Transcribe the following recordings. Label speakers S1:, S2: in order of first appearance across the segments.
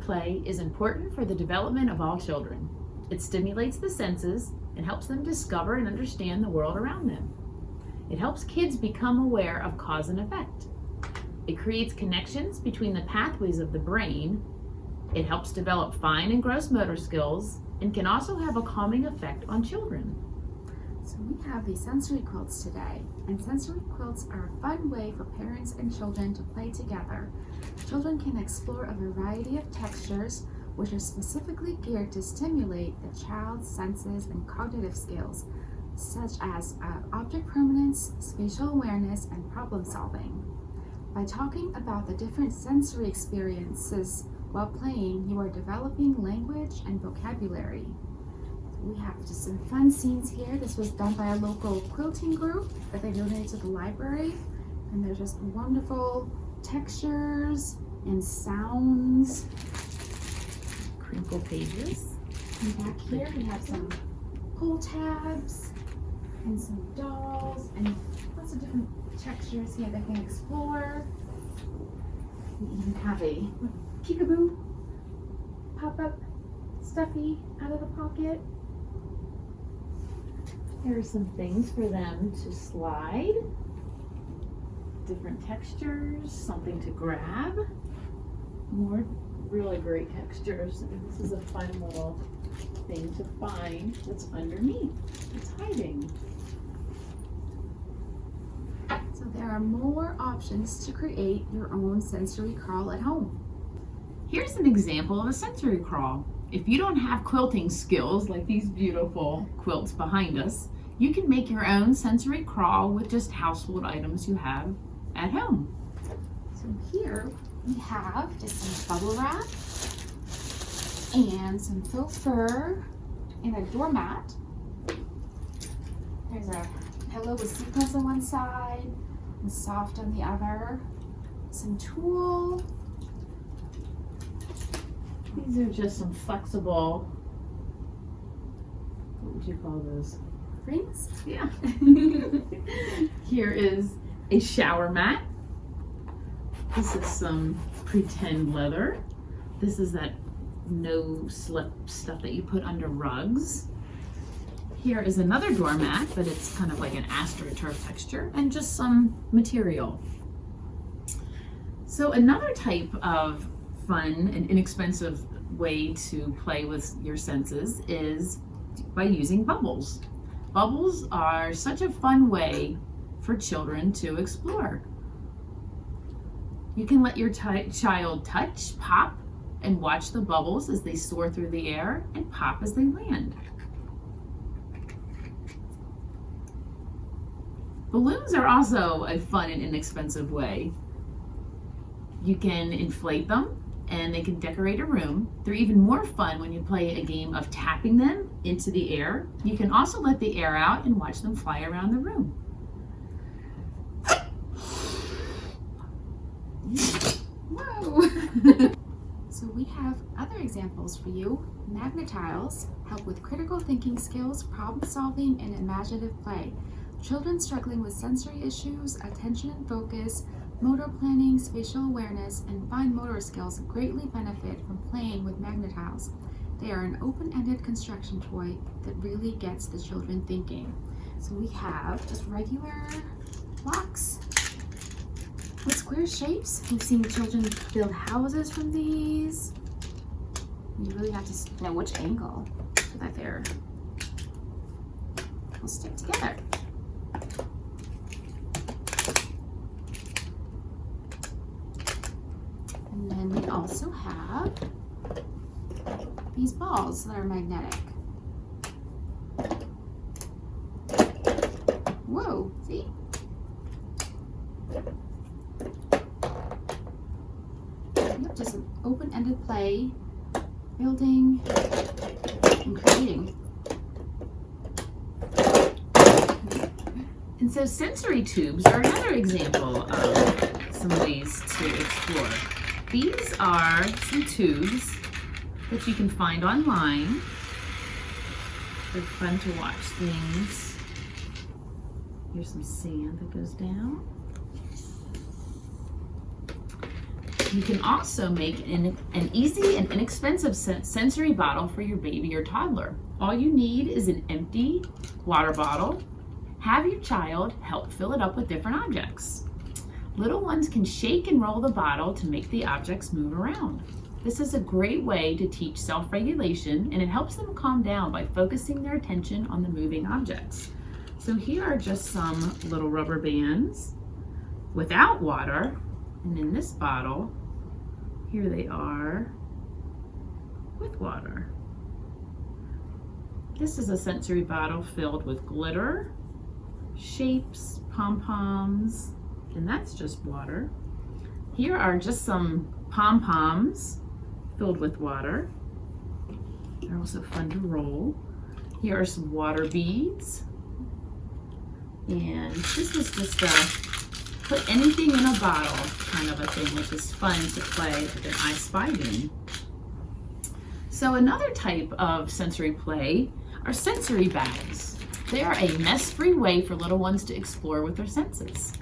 S1: play is important for the development of all children. It stimulates the senses and helps them discover and understand the world around them. It helps kids become aware of cause and effect. It creates connections between the pathways of the brain. It helps develop fine and gross motor skills and can also have a calming effect on children.
S2: So we have the sensory quilts today, and sensory quilts are a fun way for parents and children to play together. Children can explore a variety of textures which are specifically geared to stimulate the child's senses and cognitive skills, such as object permanence, spatial awareness, and problem solving. By talking about the different sensory experiences while playing, you are developing language and vocabulary. We have just some fun scenes here. This was done by a local quilting group that they donated to the library. And there's just wonderful textures and sounds.
S1: Crinkle pages.
S2: And back here we have some pull tabs and some dolls and lots of different textures here they can explore. We even have a peekaboo pop-up stuffy out of the pocket.
S1: Here are some things for them to slide. Different textures, something to grab. More really great textures. This is a fun little thing to find that's underneath. It's hiding.
S2: So there are more options to create your own sensory crawl at home.
S1: Here's an example of a sensory crawl. If you don't have quilting skills like these beautiful quilts behind us, you can make your own sensory crawl with just household items you have at home.
S2: So here we have just some bubble wrap and some faux fur and a doormat. There's a pillow with sequins on one side and soft on the other. Some tulle.
S1: These are just some flexible, what would you call those?
S2: Rings?
S1: Yeah. Here is a shower mat. This is some pretend leather. This is that no slip stuff that you put under rugs. Here is another doormat, but it's kind of like an astroturf texture and just some material. So another type of fun and inexpensive way to play with your senses is by using bubbles. Bubbles are such a fun way for children to explore. You can let your child touch, pop, and watch the bubbles as they soar through the air and pop as they land. Balloons are also a fun and inexpensive way. You can inflate them and they can decorate a room. They're even more fun when you play a game of tapping them into the air. You can also let the air out and watch them fly around the room.
S2: Whoa! So we have other examples for you. Magnetiles help with critical thinking skills, problem solving, and imaginative play. Children struggling with sensory issues, attention and focus, motor planning, spatial awareness, and fine motor skills greatly benefit from playing with magnetiles. They are an open-ended construction toy that really gets the children thinking. So we have just regular blocks with square shapes. We've seen children build houses from these. You really have to know which angle so that they're will stick together. And then we also have these balls that are magnetic. Whoa, see? Yep, just an open-ended play, building and creating.
S1: And so sensory tubes are another example of some ways to explore. These are some tubes that you can find online. They're fun to watch things. Here's some sand that goes down. You can also make an easy and inexpensive sensory bottle for your baby or toddler. All you need is an empty water bottle. Have your child help fill it up with different objects. Little ones can shake and roll the bottle to make the objects move around. This is a great way to teach self-regulation, and it helps them calm down by focusing their attention on the moving objects. So here are just some little rubber bands without water, and in this bottle, here they are with water. This is a sensory bottle filled with glitter, shapes, pom-poms, and that's just water. Here are just some pom-poms filled with water. They're also fun to roll. Here are some water beads. And this was just a put anything in a bottle kind of a thing, which is fun to play with an I Spy bin. So another type of sensory play are sensory bags. They are a mess-free way for little ones to explore with their senses.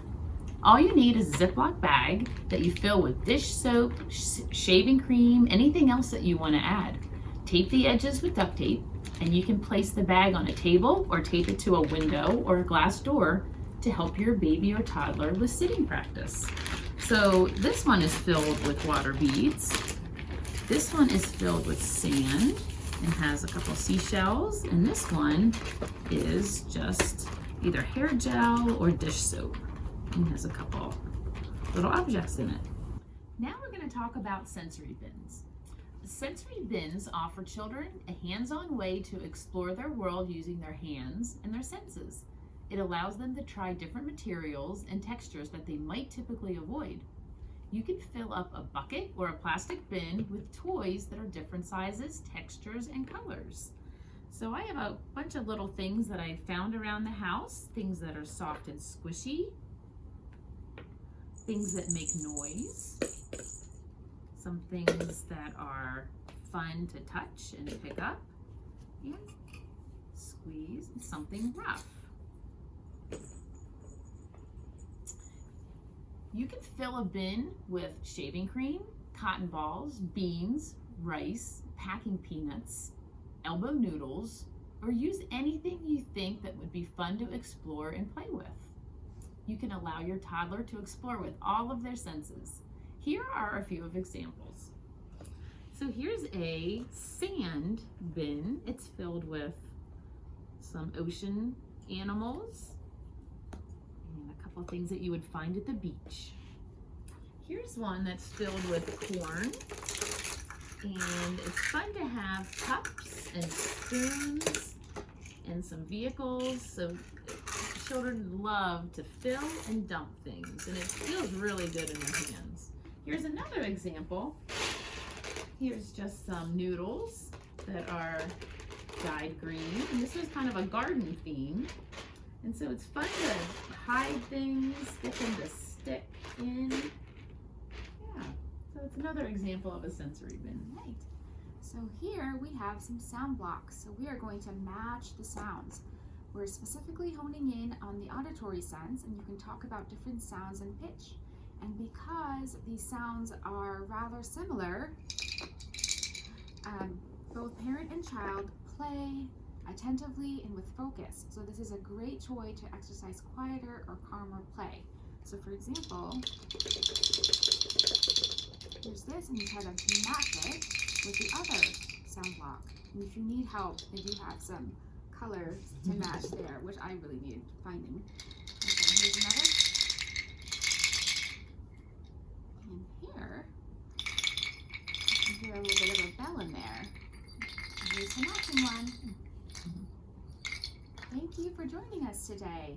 S1: All you need is a Ziploc bag that you fill with dish soap, shaving cream, anything else that you want to add. Tape the edges with duct tape, and you can place the bag on a table or tape it to a window or a glass door to help your baby or toddler with sitting practice. So this one is filled with water beads. This one is filled with sand and has a couple seashells, and this one is just either hair gel or dish soap and has a couple little objects in it. Now we're going to talk about sensory bins. Sensory bins offer children a hands-on way to explore their world using their hands and their senses. It allows them to try different materials and textures that they might typically avoid. You can fill up a bucket or a plastic bin with toys that are different sizes, textures, and colors. So I have a bunch of little things that I found around the house, things that are soft and squishy, things that make noise, some things that are fun to touch and pick up, and squeeze, and something rough. You can fill a bin with shaving cream, cotton balls, beans, rice, packing peanuts, elbow noodles, or use anything you think that would be fun to explore and play with. You can allow your toddler to explore with all of their senses. Here are a few of examples. So here's a sand bin. It's filled with some ocean animals and a couple of things that you would find at the beach. Here's one that's filled with corn, and it's fun to have cups and spoons and some vehicles. So children love to fill and dump things, and it feels really good in their hands. Here's another example. Here's just some noodles that are dyed green, and this is kind of a garden theme. And so it's fun to hide things, get them to stick in. Yeah, so it's another example of a sensory bin.
S2: Right. So here we have some sound blocks. So we are going to match the sounds. We're specifically honing in on the auditory sense, and you can talk about different sounds and pitch. And because these sounds are rather similar, both parent and child play attentively and with focus. So this is a great toy to exercise quieter or calmer play. So for example, here's this, and you try to match it with the other sound block. And if you need help, they do have some colors to match there, which I really needed finding. Okay, here's another. And here, you can hear a little bit of a bell in there. Here's the matching one. Thank you for joining us today.